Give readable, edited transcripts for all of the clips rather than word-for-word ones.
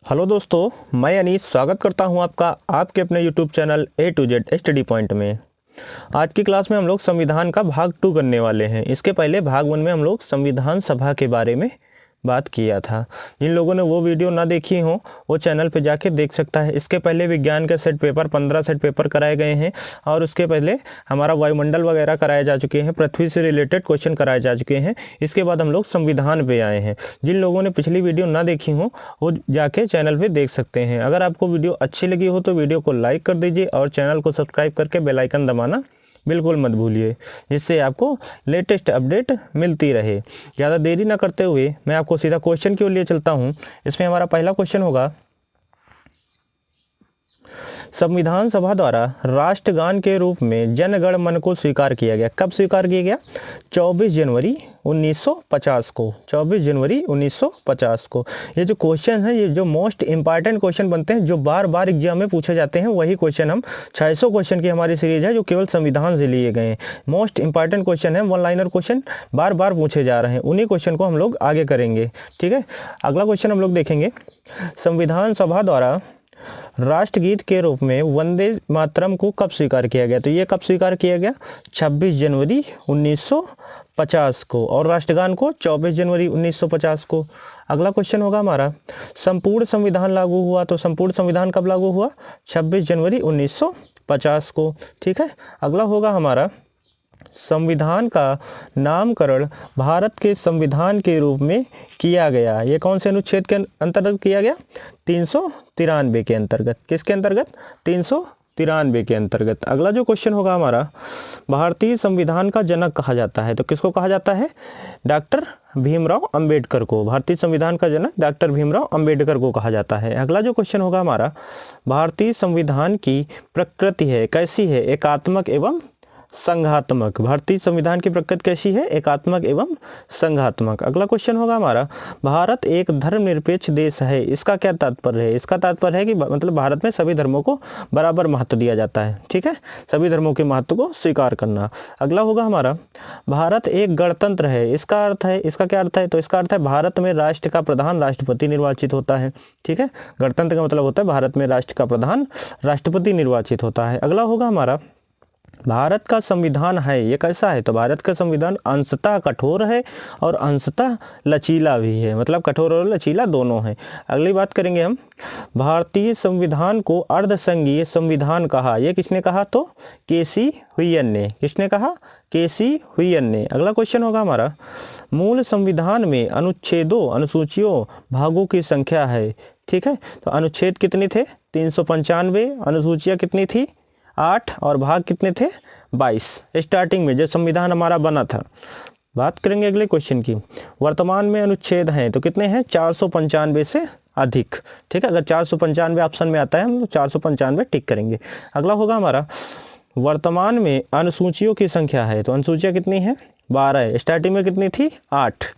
Hello दोस्तों, मैं अनीस स्वागत करता हूं आपका आपके अपने YouTube channel A to Z study point में। आज की क्लास में हम लोग संविधान का भाग 2 करने वाले हैं। इसके पहले भाग 1 में हम लोग संविधान सभा के बारे में बात किया था। जिन लोगों ने वो वीडियो ना देखी हो वो चैनल पे जाके देख सकता है। इसके पहले विज्ञान के सेट पेपर 15 सेट पेपर कराए गए हैं और उसके पहले हमारा वायुमंडल वगैरह कराए जा चुके हैं, पृथ्वी से रिलेटेड क्वेश्चन कराए जा चुके हैं। इसके बाद हम लोग संविधान पे आए हैं। जिन लोगों ने पिछली वीडियो ना देखी हो वो जाके चैनल पे देख सकते हैं। अगर आपको वीडियो अच्छी लगी हो तो वीडियो को लाइक कर दीजिए और चैनल को सब्सक्राइब करके बेल आइकन दबाना बिल्कुल मत भूलिए, जिससे आपको लेटेस्ट अपडेट मिलती रहे। ज़्यादा देरी ना करते हुए मैं आपको सीधा क्वेश्चन के लिए चलता हूं। इसमें हमारा पहला क्वेश्चन होगा, संविधान सभा द्वारा राष्ट्रगान के रूप में जन गण मन को स्वीकार किया गया। कब स्वीकार किया गया? 24 जनवरी 1950 को। 24 जनवरी 1950 को। ये जो क्वेश्चन है, ये जो मोस्ट इंपॉर्टेंट क्वेश्चन बनते हैं, जो बार बार एग्जाम में पूछे जाते हैं, वही क्वेश्चन हम 600 क्वेश्चन की हमारी सीरीज है जो केवल संविधान से लिए गए हैं। मोस्ट इंपॉर्टेंट क्वेश्चन है, वन लाइनर क्वेश्चन बार बार पूछे जा रहे हैं। उन्हीं क्वेश्चन को हम लोग आगे करेंगे। ठीक है, अगला क्वेश्चन हम लोग देखेंगे, संविधान सभा द्वारा राष्ट्रगीत के रूप में वंदे मातरम को कब स्वीकार किया गया? तो ये कब स्वीकार किया गया? 26 जनवरी 1950 को। और राष्ट्रगान को 24 जनवरी 1950 को। अगला क्वेश्चन होगा हमारा, संपूर्ण संविधान लागू हुआ। तो संपूर्ण संविधान कब लागू हुआ? 26 जनवरी 1950 को। ठीक है, अगला होगा हमारा, संविधान का नामकरण भारत के संविधान के रूप में किया गया। ये कौन से अनुच्छेद के अंतर्गत किया गया? 393 के अंतर्गत। किसके अंतर्गत? 393 के अंतर्गत। अगला जो क्वेश्चन होगा हमारा, भारतीय संविधान का जनक कहा जाता है। तो किसको कहा जाता है? डॉक्टर भीमराव अंबेडकर को। भारतीय संविधान का जनक डॉक्टर भीमराव अंबेडकर को कहा जाता है। अगला जो क्वेश्चन होगा हमारा, भारतीय संविधान की प्रकृति है कैसी है? एकात्मक एवं संघात्मक। भारतीय संविधान की प्रकृति कैसी है? एकात्मक एवं संघात्मक। अगला क्वेश्चन होगा हमारा, भारत एक धर्मनिरपेक्ष देश है। इसका क्या तात्पर्य है? इसका तात्पर्य है कि मतलब भारत में सभी धर्मों को बराबर महत्व दिया जाता है। ठीक है, सभी धर्मों के महत्व को स्वीकार करना। अगला होगा हमारा, भारत एक गणतंत्र है। इसका अर्थ है, इसका क्या अर्थ है? तो इसका अर्थ है भारत में राष्ट्र का प्रधान राष्ट्रपति निर्वाचित होता है। ठीक है, गणतंत्र का मतलब होता है भारत में राष्ट्र का प्रधान राष्ट्रपति निर्वाचित होता है। अगला होगा हमारा, भारत का संविधान है ये कैसा है? तो भारत का संविधान अंशतः कठोर है और अंशतः लचीला भी है। मतलब कठोर और लचीला दोनों है। अगली बात करेंगे हम, भारतीय संविधान को अर्धसंघीय संविधान कहा। ये किसने कहा? तो केसी हुय्यन ने। किसने कहा? केसी हुय्यन ने। अगला क्वेश्चन होगा हमारा, मूल संविधान में अनुच्छेदों अनुसूचियों भागों की संख्या है। ठीक है, तो अनुच्छेद कितने थे? 395। अनुसूचियाँ कितनी थी? 8 और भाग कितने थे? 22। स्टार्टिंग में जब संविधान हमारा बना था। बात करेंगे अगले क्वेश्चन की, वर्तमान में अनुच्छेद हैं तो कितने हैं? 495 से अधिक। ठीक है, अगर 495 ऑप्शन में आता है हम 495 टिक करेंगे। अगला होगा हमारा, वर्तमान में अनुसूचियों की संख्या है। तो अनुसूचियाँ कितनी है? 12। स्टार्टिंग में कितनी थी? 8।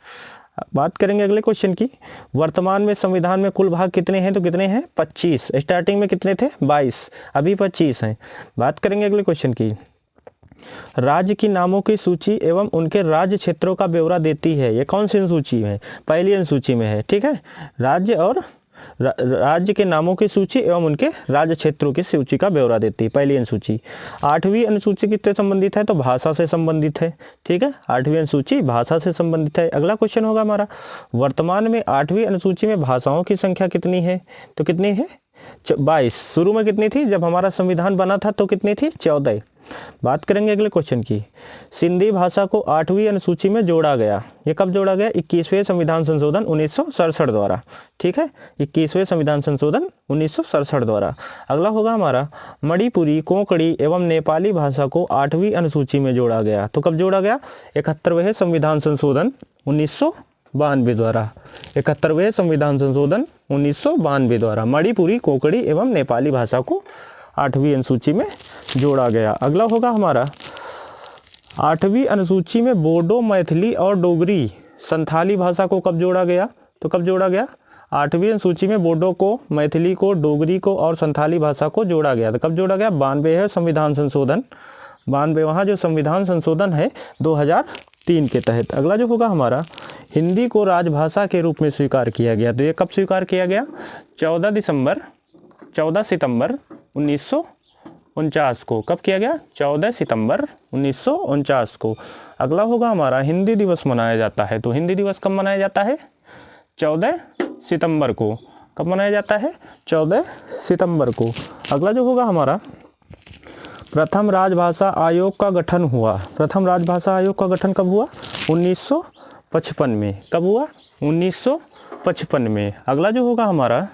बात करेंगे अगले क्वेश्चन की, वर्तमान में संविधान में कुल भाग कितने हैं? तो कितने हैं? 25। स्टार्टिंग में कितने थे? 22। अभी 25 हैं। बात करेंगे अगले क्वेश्चन की, राज्य की नामों की सूची एवं उनके राज्य क्षेत्रों का ब्यौरा देती है। ये कौन सी अनुसूची में है? पहली अनुसूची में है। ठीक है, राज्य और राज्य के नामों की सूची एवं उनके राज्य क्षेत्रों की सूची का ब्यौरा देती है, पहली अनुसूची। 8वीं अनुसूची किससे संबंधित है? तो भाषा से संबंधित है। ठीक है, 8वीं अनुसूची भाषा से संबंधित है। अगला क्वेश्चन होगा हमारा, वर्तमान में 8वीं अनुसूची में भाषाओं की संख्या कितनी है? तो कितनी है? 22। शुरू में कितनी थी? जब हमारा संविधान बना था तो कितनी थी? 14। बात करेंगे अगले क्वेश्चन की, सिंधी भाषा को 8वीं अनुसूची में जोड़ा गया। ये कब जोड़ा गया? 21वें संविधान संशोधन 1967 द्वारा। ठीक है, 21वें संविधान संशोधन 1967 द्वारा। अगला होगा हमारा, मणिपुरी, कोंकणी एवं नेपाली भाषा को 8वीं अनुसूची में जोड़ा गया। तो कब जोड़ा गया? 71वें संविधान संशोधन 1992 द्वारा। 71वें संविधान संशोधन 1992 द्वारा मणिपुरी, कोंकणी एवं नेपाली भाषा को 8वीं अनुसूची में जोड़ा गया। अगला होगा हमारा, 8वीं अनुसूची में बोडो, मैथिली और डोगरी संथाली भाषा को कब जोड़ा गया? तो कब जोड़ा गया? 8वीं अनुसूची में बोडो को, मैथिली को, डोगरी को और संथाली भाषा को जोड़ा गया। तो कब जोड़ा गया? 92 है संविधान संशोधन 92। वहाँ जो संविधान संशोधन है 2003 3 के तहत। अगला जो होगा हमारा, हिंदी को राजभाषा के रूप में स्वीकार किया गया, तो ये कब स्वीकार किया गया? 14 सितंबर 1949 को। कब किया गया? 14 सितंबर 1949 को। अगला होगा हमारा, हिंदी दिवस मनाया जाता है, तो हिंदी दिवस कब मनाया जाता है? 14 सितंबर को। कब मनाया जाता है? 14 सितंबर को। अगला जो होगा हमारा, प्रथम राजभाषा आयोग का गठन हुआ। प्रथम राजभाषा आयोग का गठन कब हुआ? 1955 में। कब हुआ? 1955 में। अगला जो होगा हमारा,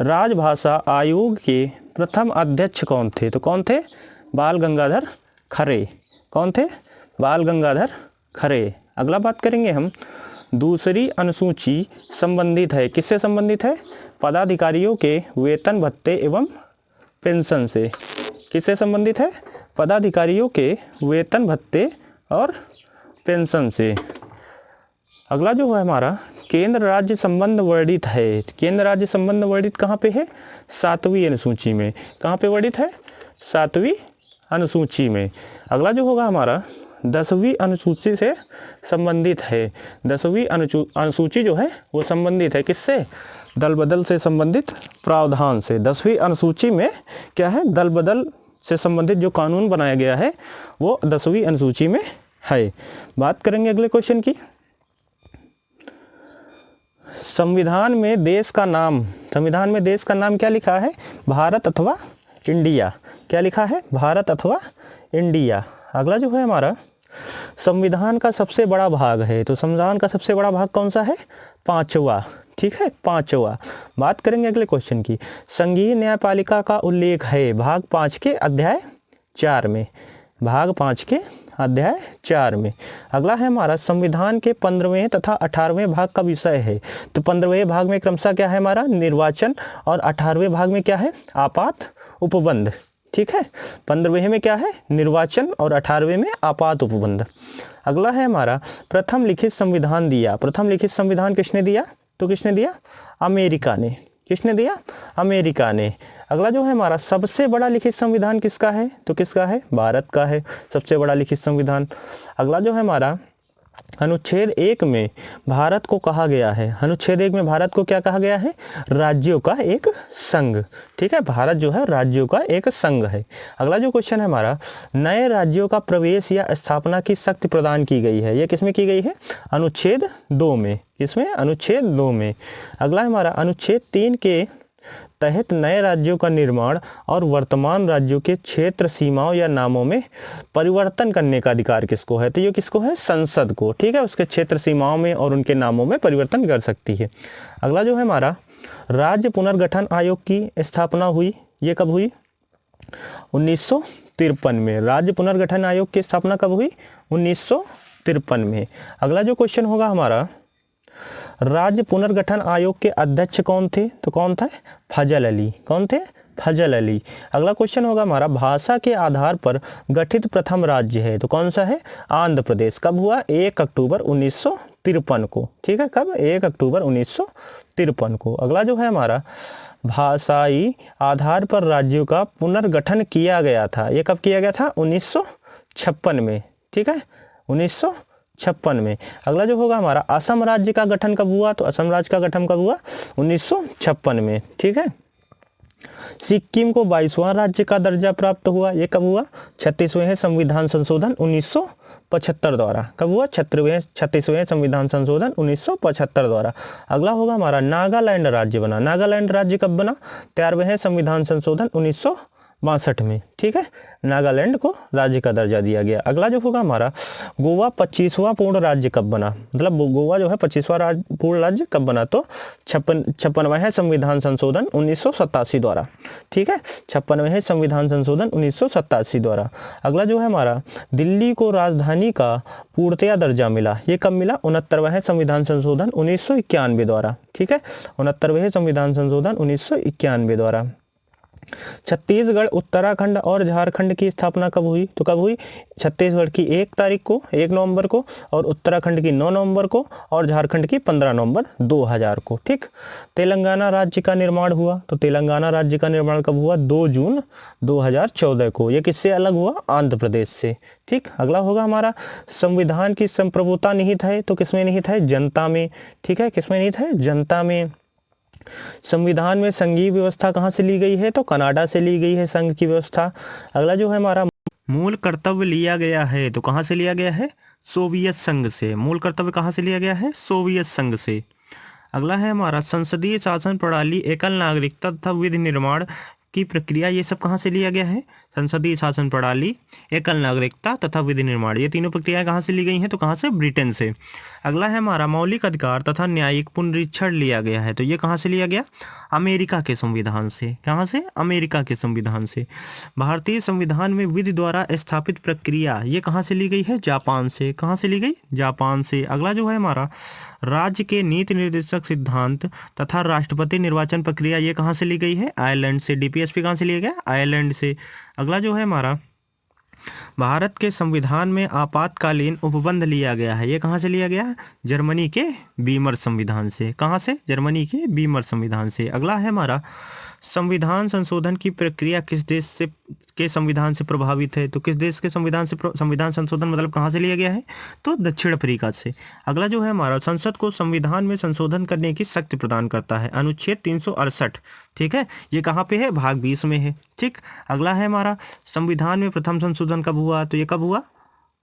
राजभाषा आयोग के प्रथम अध्यक्ष कौन थे? तो कौन थे? बाल गंगाधर खरे। कौन थे? बाल गंगाधर खरे। अगला बात करेंगे हम, दूसरी अनुसूची संबंधित है, किससे संबंधित है? पदाधिकारियों के वेतन भत्ते एवं पेंशन से। किससे संबंधित है? पदाधिकारियों के वेतन भत्ते और पेंशन से। अगला जो है हमारा, केंद्र राज्य संबंध वर्णित है। केंद्र राज्य संबंध वर्णित कहाँ पे है? 7वीं अनुसूची में। कहाँ पे वर्णित है? 7वीं अनुसूची में। अगला जो होगा हमारा, 10वीं अनुसूची से संबंधित है। 10वीं अनुसूची जो है वो संबंधित है किससे? दल बदल से संबंधित प्रावधान से। 10वीं अनुसूची में क्या है? दल बदल से संबंधित जो कानून बनाया गया है वो 10वीं अनुसूची में है। बात करेंगे अगले क्वेश्चन की, संविधान में देश का नाम, संविधान में देश का नाम क्या लिखा है? भारत अथवा इंडिया। क्या लिखा है? भारत अथवा इंडिया। अगला जो है हमारा, संविधान का सबसे बड़ा भाग है, तो संविधान का सबसे बड़ा भाग कौन सा है? 5वां। ठीक है, 5वां। बात करेंगे अगले क्वेश्चन की, संघीय न्यायपालिका का उल्लेख है भाग 5 के अध्याय 4 में। भाग 5 के अध्याय 4 में। अगला है हमारा, संविधान के 15वें तथा 18वें भाग का विषय है, तो 15वें भाग में क्रमशः क्या है हमारा? निर्वाचन, और 18वें भाग में क्या है? आपात उपबंध। ठीक है, 15वें में क्या है? निर्वाचन, और 18वें में आपात उपबंध। अगला है हमारा, प्रथम लिखित संविधान दिया। प्रथम लिखित संविधान किसने दिया? तो किसने दिया? अमेरिका ने। किसने दिया? अमेरिका ने। अगला जो है हमारा, सबसे बड़ा लिखित संविधान किसका है? तो किसका है? भारत का है सबसे बड़ा लिखित संविधान। अगला जो है हमारा, अनुच्छेद 1 में भारत को कहा गया है, अनुच्छेद 1 में भारत को क्या कहा गया है? राज्यों का एक संघ। ठीक है, भारत जो है राज्यों का एक संघ है। अगला जो क्वेश्चन है हमारा, नए राज्यों का प्रवेश या स्थापना की शक्ति प्रदान की गई है, यह किसमें की गई है? अनुच्छेद 2 में। किसमें? अनुच्छेद 2 में। अगला है हमारा, अनुच्छेद 3 के तहत नए राज्यों का निर्माण और वर्तमान राज्यों के क्षेत्र सीमाओं या नामों में परिवर्तन करने का अधिकार किसको है? तो ये किसको है? संसद को। ठीक है, उसके क्षेत्र सीमाओं में और उनके नामों में परिवर्तन कर सकती है। अगला जो है हमारा, राज्य पुनर्गठन आयोग की स्थापना हुई, ये कब हुई? 1953 में। राज्य पुनर्गठन आयोग की स्थापना कब हुई? 1953 में। अगला जो क्वेश्चन होगा हमारा, राज्य पुनर्गठन आयोग के अध्यक्ष कौन थे? तो कौन था? फजल अली। कौन थे? फजल अली। अगला क्वेश्चन होगा हमारा, भाषा के आधार पर गठित प्रथम राज्य है, तो कौन सा है? आंध्र प्रदेश। कब हुआ? 1 अक्टूबर 1953 को। ठीक है, कब? 1 अक्टूबर 1953 को। अगला जो है हमारा, भाषाई आधार पर राज्यों का पुनर्गठन किया गया था, ये कब किया गया था? 1956 में। ठीक है, 1956 में। अगला जो होगा हमारा, असम राज्य का गठन कब हुआ? तो असम राज्य का गठन कब हुआ? 1956 में। ठीक है, सिक्किम को 22वां राज्य का दर्जा प्राप्त हुआ, ये कब हुआ? 36वें संविधान संशोधन 1975 द्वारा। कब हुआ? 36वें संविधान संशोधन 1975 द्वारा। अगला होगा हमारा, नागालैंड राज्य बना। नागालैंड राज्य कब बना? 13वें संविधान संशोधन 1962 में। ठीक है, नागालैंड को राज्य का दर्जा दिया गया। अगला जो होगा हमारा, गोवा 25वां पूर्ण राज्य कब बना? मतलब गोवा जो है 25वां पूर्ण राज्य कब बना? तो 56वें संविधान संशोधन 1987 द्वारा। ठीक है, 56वें संविधान संशोधन 1987 द्वारा। अगला जो है हमारा, दिल्ली को राजधानी का पूर्णतया दर्जा मिला, ये कब मिला? 69वें संविधान संशोधन 1991 द्वारा। ठीक है, 69वें संविधान संशोधन 1991 द्वारा। छत्तीसगढ़, उत्तराखंड और झारखंड की स्थापना कब हुई? तो कब हुई? छत्तीसगढ़ की 1 तारीख को, 1 नवंबर को, और उत्तराखंड की 9 नवंबर को, और झारखंड की 15 नवंबर 2000 को। ठीक। तेलंगाना राज्य का निर्माण हुआ, तो तेलंगाना राज्य का निर्माण कब हुआ? 2 जून 2014 को। ये किससे अलग हुआ? आंध्र प्रदेश से। ठीक। अगला होगा हमारा, संविधान की संप्रभुता निहित है, तो किसमें निहित है? जनता में। ठीक है, किसमें निहित है? जनता में। संविधान में संघीय व्यवस्था कहाँ से ली गई है? तो कनाडा से ली गई है संघ की व्यवस्था। अगला जो है हमारा, मूल कर्तव्य लिया गया है, तो कहाँ से लिया गया है? सोवियत संघ से। मूल कर्तव्य कहाँ से लिया गया है? सोवियत संघ से। अगला है हमारा, संसदीय शासन प्रणाली, एकल नागरिकता तथा विधि निर्माण की प्रक्रिया, ये सब कहाँ से लिया गया है? संसदीय शासन प्रणाली, एकल नागरिकता तथा विधि निर्माण, ये तीनों प्रक्रियाएं कहाँ से ली गई हैं? तो कहाँ से? ब्रिटेन से। अगला है हमारा, मौलिक अधिकार तथा न्यायिक पुनरीक्षण लिया गया है, तो ये कहाँ से लिया गया? अमेरिका के संविधान से। कहाँ से? अमेरिका के संविधान से। भारतीय संविधान में विधि द्वारा स्थापित प्रक्रिया, ये कहाँ से ली गई है? जापान से। कहाँ से ली गई? जापान से। अगला जो है हमारा, राज्य के नीति निर्देशक सिद्धांत तथा राष्ट्रपति निर्वाचन प्रक्रिया, ये कहाँ से ली गई है? आयरलैंड से। डीपीएसपी कहाँ से लिया गया? आयरलैंड से। अगला जो है हमारा, भारत के संविधान में आपातकालीन उपबंध लिया गया है, ये कहाँ से लिया गया? जर्मनी के बीमर संविधान से। कहाँ से? जर्मनी के बीमर संविधान से। अगला है हमारा, संविधान संशोधन की प्रक्रिया किस देश से के संविधान से प्रभावित है? तो किस देश के संविधान से संविधान संशोधन मतलब कहाँ से लिया गया है? तो दक्षिण अफ्रीका से। अगला जो है हमारा, संसद को संविधान में संशोधन करने की शक्ति प्रदान करता है, अनुच्छेद 368। ठीक है, ये कहाँ पे है? भाग 20 में है। ठीक। अगला है हमारा, संविधान में प्रथम संशोधन कब हुआ? तो ये कब हुआ?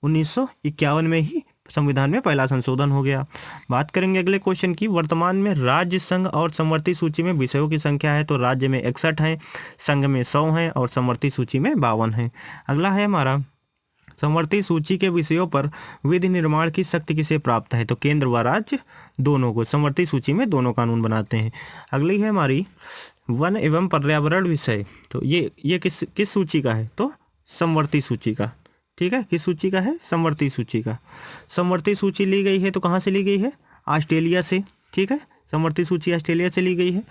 1951 में ही संविधान में पहला संशोधन हो गया। बात करेंगे अगले क्वेश्चन की, वर्तमान में राज्य, संघ और समवर्ती सूची में विषयों की संख्या है, तो राज्य में 61 है, संघ में 100 है, और समवर्ती सूची में 52 है। अगला है हमारा, समवर्ती सूची के विषयों पर विधि निर्माण की शक्ति किसे प्राप्त है? तो केंद्र व राज्य दोनों को। समवर्ती सूची में दोनों कानून बनाते हैं। अगली है हमारी, वन एवं पर्यावरण विषय, तो ये किस सूची का है? तो समवर्ती सूची का। ठीक है, किस सूची का है? समवर्ती सूची का। समवर्ती सूची ली गई है, तो कहाँ से ली गई है? ऑस्ट्रेलिया से। ठीक है, समवर्ती सूची ऑस्ट्रेलिया से ली गई है।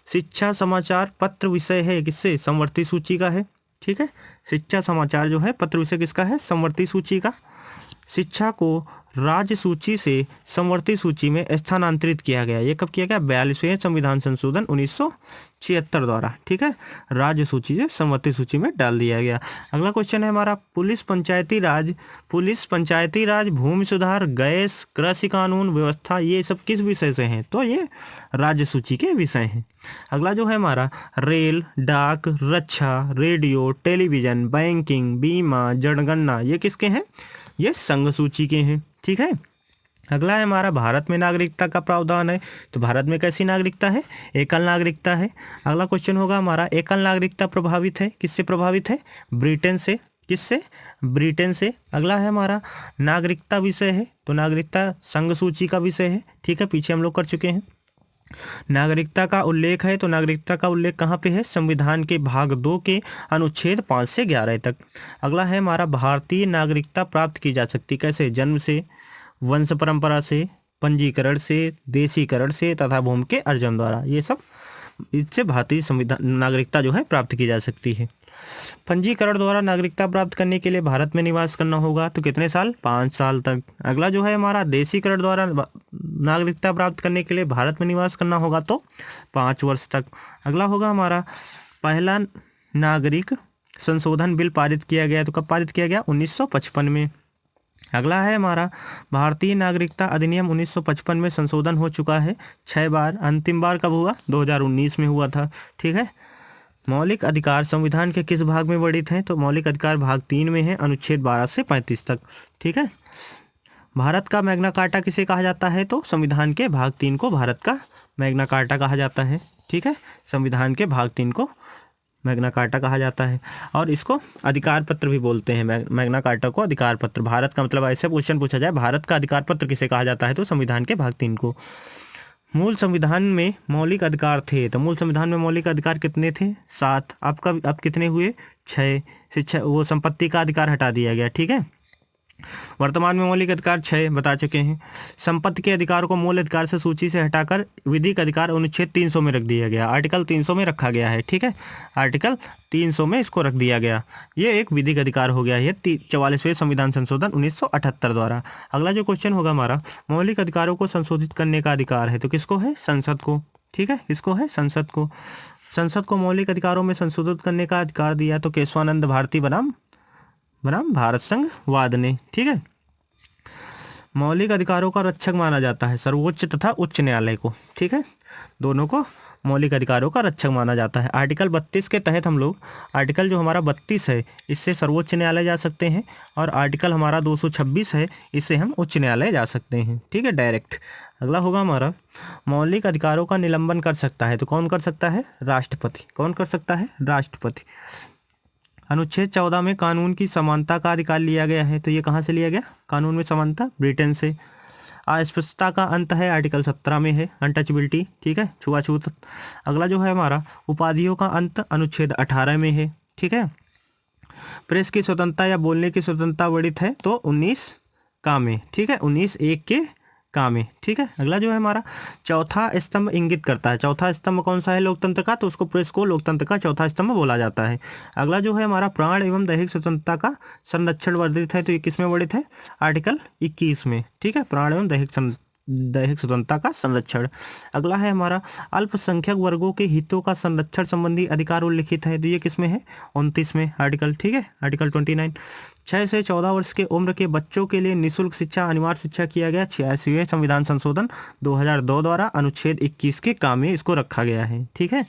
शिक्षा समाचार पत्र विषय है किससे? समवर्ती सूची का है। ठीक है, शिक्षा समाचार जो है पत्र विषय किसका है? समवर्ती सूची का। शिक्षा को राज्य सूची से समवर्ती सूची में स्थानांतरित किया गया, ये कब किया गया? 42वें संविधान संशोधन 1976 द्वारा। ठीक है, राज्य सूची से समवर्ती सूची में डाल दिया गया। अगला क्वेश्चन है हमारा, पुलिस पंचायती राज, भूमि सुधार, गैस, कृषि कानून व्यवस्था, ये सब किस विषय से हैं? तो ये राज्य सूची के विषय हैं। अगला जो है हमारा, रेल, डाक, रक्षा, रेडियो, टेलीविजन, बैंकिंग, बीमा, जनगणना, ये किसके हैं? ये संघ सूची के हैं। ठीक है। अगला है हमारा, भारत में नागरिकता का प्रावधान है, तो भारत में कैसी नागरिकता है? एकल नागरिकता है। अगला क्वेश्चन होगा हमारा, एकल नागरिकता प्रभावित है, किससे प्रभावित है? ब्रिटेन से। किससे? ब्रिटेन से। अगला है हमारा, नागरिकता विषय है, तो नागरिकता संघ सूची का विषय है। ठीक है, पीछे हम लोग कर चुके हैं। नागरिकता का उल्लेख है, तो नागरिकता का उल्लेख कहाँ पे है? संविधान के भाग 2 के अनुच्छेद 5 से 11 तक। अगला है हमारा, भारतीय नागरिकता प्राप्त की जा सकती कैसे? जन्म से, वंश परंपरा से, पंजीकरण से, देशीकरण से तथा भूमि के अर्जन द्वारा, ये सब इससे भारतीय संविधान नागरिकता जो है प्राप्त की जा सकती है। पंजीकरण द्वारा नागरिकता प्राप्त करने के लिए भारत में निवास करना होगा, तो कितने साल? 5 साल तक। अगला जो है हमारा, देशीकरण द्वारा नागरिकता प्राप्त करने के लिए भारत में निवास करना होगा, तो 5 वर्ष तक। अगला होगा हमारा, पहला नागरिक संशोधन बिल पारित किया गया, तो कब पारित किया गया? 1955 में। अगला है हमारा, भारतीय नागरिकता अधिनियम 1955 में संशोधन हो चुका है 6 बार। अंतिम बार कब हुआ? 2019 में हुआ था। ठीक है। मौलिक अधिकार संविधान के किस भाग में वर्णित हैं? तो मौलिक अधिकार भाग 3 में है, अनुच्छेद 12 से 35 तक। ठीक है। भारत का मैग्ना कार्टा किसे कहा जाता है? तो संविधान के भाग 3 को भारत का मैग्ना कार्टा कहा जाता है। ठीक है, संविधान के भाग 3 को मैग्ना कार्टा कहा जाता है, और इसको अधिकार पत्र भी बोलते हैं। मैग्ना कार्टा को अधिकार पत्र। भारत का मतलब, ऐसे क्वेश्चन पूछा जाए, भारत का अधिकार पत्र किसे कहा जाता है? तो संविधान के भाग 3 को। मूल संविधान में मौलिक अधिकार थे, तो मूल संविधान में मौलिक अधिकार कितने थे? 7। अब कितने हुए? 6 से 6। वो संपत्ति का अधिकार हटा दिया गया। ठीक है, वर्तमान में मौलिक अधिकार 6 बता चुके हैं। संपत्ति के अधिकार को मूल अधिकार से सूची से हटाकर विधिक अधिकार अनुच्छेद 300 में रख दिया गया, आर्टिकल 300 में रखा गया है। ठीक है, आर्टिकल 300 में इसको रख दिया गया। ये एक विधिक अधिकार हो गया है 44वें संविधान संशोधन 1978 द्वारा। अगला जो क्वेश्चन होगा हमारा, मौलिक अधिकारों को संशोधित करने का अधिकार है, तो किसको है? संसद को। ठीक है, इसको है संसद को। संसद को मौलिक अधिकारों में संशोधित करने का अधिकार दिया तो केशवानंद भारती बनाम भारत संघ वाद ने। ठीक है, मौलिक अधिकारों का रक्षक माना जाता है सर्वोच्च तथा उच्च न्यायालय को। ठीक है, दोनों को मौलिक अधिकारों का रक्षक माना जाता है। आर्टिकल 32 के तहत हम लोग, आर्टिकल जो हमारा 32 है इससे सर्वोच्च न्यायालय जा सकते हैं, और आर्टिकल हमारा 226 है इससे हम उच्च न्यायालय जा सकते हैं। ठीक है, डायरेक्ट। अगला होगा हमारा, मौलिक अधिकारों का निलंबन कर सकता है, तो कौन कर सकता है? राष्ट्रपति। कौन कर सकता है? राष्ट्रपति। अनुच्छेद 14 में कानून की समानता का अधिकार लिया गया है, तो ये कहाँ से लिया गया? कानून में समानता ब्रिटेन से। अस्पृश्यता का अंत है आर्टिकल 17 में है, अनटचबिलिटी। ठीक है, छुआछूत। अगला जो है हमारा, उपाधियों का अंत अनुच्छेद 18 में है। ठीक है, प्रेस की स्वतंत्रता या बोलने की स्वतंत्रता वर्णित है तो 19 का में। ठीक है, 19(1) के का में। ठीक है, अगला जो है हमारा, चौथा स्तंभ इंगित करता है। चौथा स्तंभ कौन सा है लोकतंत्र का? तो उसको प्रेस को लोकतंत्र का चौथा स्तंभ बोला जाता है। अगला जो है हमारा, प्राण एवं दैहिक स्वतंत्रता का संरक्षण वर्णित है, तो ये किस में वर्णित है? आर्टिकल 21 में। ठीक है, प्राण एवं दैहिक स्वतंत्रता का संरक्षण। अगला है हमारा, अल्पसंख्यक वर्गों के हितों का संरक्षण संबंधी अधिकार उल्लिखित है, तो ये किस में है? 29 में आर्टिकल। ठीक है, आर्टिकल 29। 6 से 14 वर्ष के उम्र के बच्चों के लिए निःशुल्क शिक्षा अनिवार्य शिक्षा किया गया 86वें संविधान संशोधन 2002 द्वारा अनुच्छेद 21 के काम में इसको रखा गया है। ठीक है,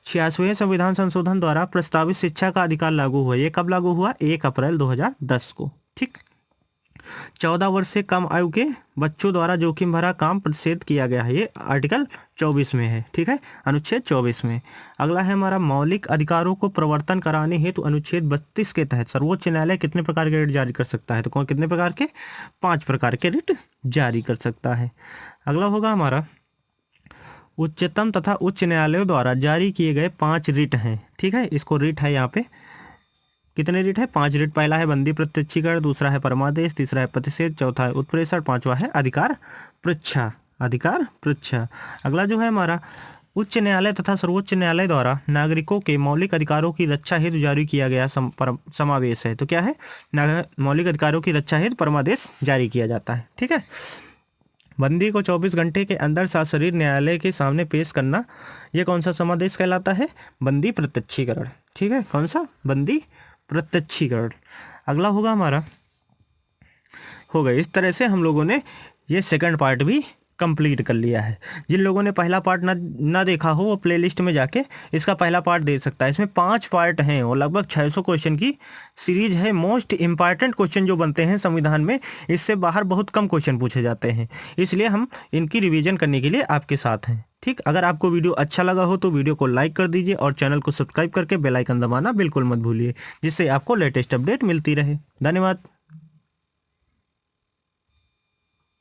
86वें संविधान संशोधन द्वारा प्रस्तावित शिक्षा का अधिकार लागू हुआ। ये कब लागू हुआ? 1 अप्रैल 2010 को। ठीक, 14 वर्ष से कम आयु के बच्चों द्वारा जोखिम भरा काम प्रतिषेध किया गया है, ये आर्टिकल 24 में है। ठीक है, अनुच्छेद 24 में। अगला है हमारा, मौलिक अधिकारों को प्रवर्तन कराने हेतु अनुच्छेद 32 के तहत सर्वोच्च न्यायालय कितने प्रकार के रिट जारी कर सकता है? तो कौन कितने प्रकार के? 5 प्रकार के रिट जारी कर सकता है। अगला होगा हमारा, उच्चतम तथा उच्च न्यायालयों द्वारा जारी किए गए 5 रिट हैं। ठीक है, इसको रिट है यहाँ पे, कितने रिट है? 5 रिट। पहला है बंदी प्रत्यक्षीकरण, दूसरा है परमादेश, तीसरा है प्रतिषेध, चौथा है उत्प्रेषण, पांचवा है अधिकार पृच्छा। अधिकार पृच्छा। अगला जो है हमारा, उच्च न्यायालय तथा सर्वोच्च न्यायालय द्वारा नागरिकों के मौलिक अधिकारों की रक्षा हेतु जारी किया गया समावेश है, तो क्या है? मौलिक अधिकारों की रक्षा हेतु परमादेश जारी किया जाता है। ठीक है, बंदी को 24 घंटे के अंदर सशरीर न्यायालय के सामने पेश करना, यह कौन सा समादेश कहलाता है? बंदी प्रत्यक्षीकरण। ठीक है, कौन सा? बंदी प्रत्यक्षीकरण। अगला होगा हमारा, हो गए। इस तरह से हम लोगों ने ये सेकंड पार्ट भी कंप्लीट कर लिया है। जिन लोगों ने पहला पार्ट ना देखा हो वो प्लेलिस्ट में जाके इसका पहला पार्ट देख सकता है। इसमें 5 पार्ट हैं और लगभग 600 क्वेश्चन की सीरीज है। मोस्ट इंपॉर्टेंट क्वेश्चन जो बनते हैं संविधान में, इससे बाहर बहुत कम क्वेश्चन पूछे जाते हैं, इसलिए हम इनकी रिवीजन करने के लिए आपके साथ हैं। ठीक, अगर आपको वीडियो अच्छा लगा हो तो वीडियो को लाइक कर दीजिए और चैनल को सब्सक्राइब करके बेल आइकन दबाना बिल्कुल मत भूलिए, जिससे आपको लेटेस्ट अपडेट मिलती रहे। धन्यवाद।